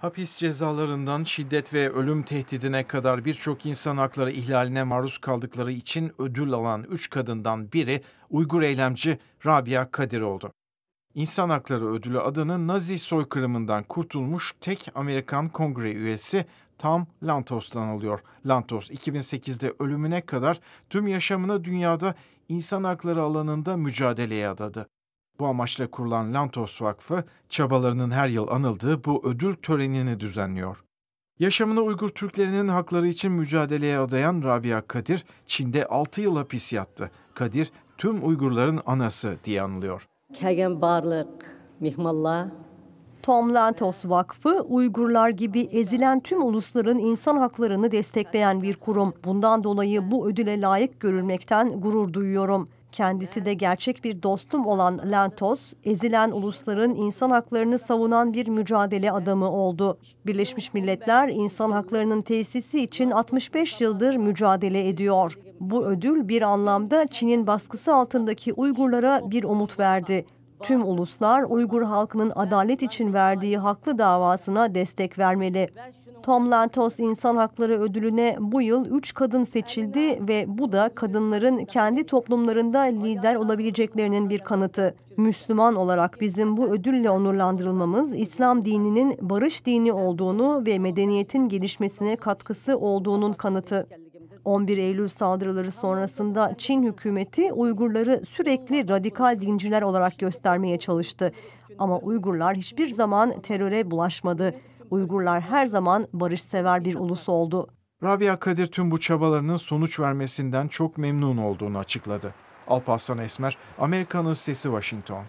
Hapis cezalarından şiddet ve ölüm tehdidine kadar birçok insan hakları ihlaline maruz kaldıkları için ödül alan 3 kadından biri Uygur eylemci Rabia Kadir oldu. İnsan Hakları Ödülü adını Nazi soykırımından kurtulmuş tek Amerikan Kongre üyesi Tom Lantos'tan alıyor. Lantos 2008'de ölümüne kadar tüm yaşamını dünyada insan hakları alanında mücadeleye adadı. Bu amaçla kurulan Lantos Vakfı, çabalarının her yıl anıldığı bu ödül törenini düzenliyor. Yaşamını Uygur Türklerinin hakları için mücadeleye adayan Rabia Kadir, Çin'de 6 yıl hapis yattı. Kadir, tüm Uygurların anası diye anılıyor. Kelgen barlık, mihmallah. Tom Lantos Vakfı, Uygurlar gibi ezilen tüm ulusların insan haklarını destekleyen bir kurum. Bundan dolayı bu ödüle layık görülmekten gurur duyuyorum. Kendisi de gerçek bir dostum olan Lantos, ezilen ulusların insan haklarını savunan bir mücadele adamı oldu. Birleşmiş Milletler insan haklarının tesisi için 65 yıldır mücadele ediyor. Bu ödül bir anlamda Çin'in baskısı altındaki Uygurlara bir umut verdi. Tüm uluslar Uygur halkının adalet için verdiği haklı davasına destek vermeli. Tom Lantos İnsan Hakları Ödülü'ne bu yıl 3 kadın seçildi ve bu da kadınların kendi toplumlarında lider olabileceklerinin bir kanıtı. Müslüman olarak bizim bu ödülle onurlandırılmamız, İslam dininin barış dini olduğunu ve medeniyetin gelişmesine katkısı olduğunun kanıtı. 11 Eylül saldırıları sonrasında Çin hükümeti Uygurları sürekli radikal dinciler olarak göstermeye çalıştı. Ama Uygurlar hiçbir zaman teröre bulaşmadı. Uygurlar her zaman barışsever bir ulus oldu. Rabia Kadir tüm bu çabalarının sonuç vermesinden çok memnun olduğunu açıkladı. Alparslan Esmer, Amerika'nın Sesi, Washington.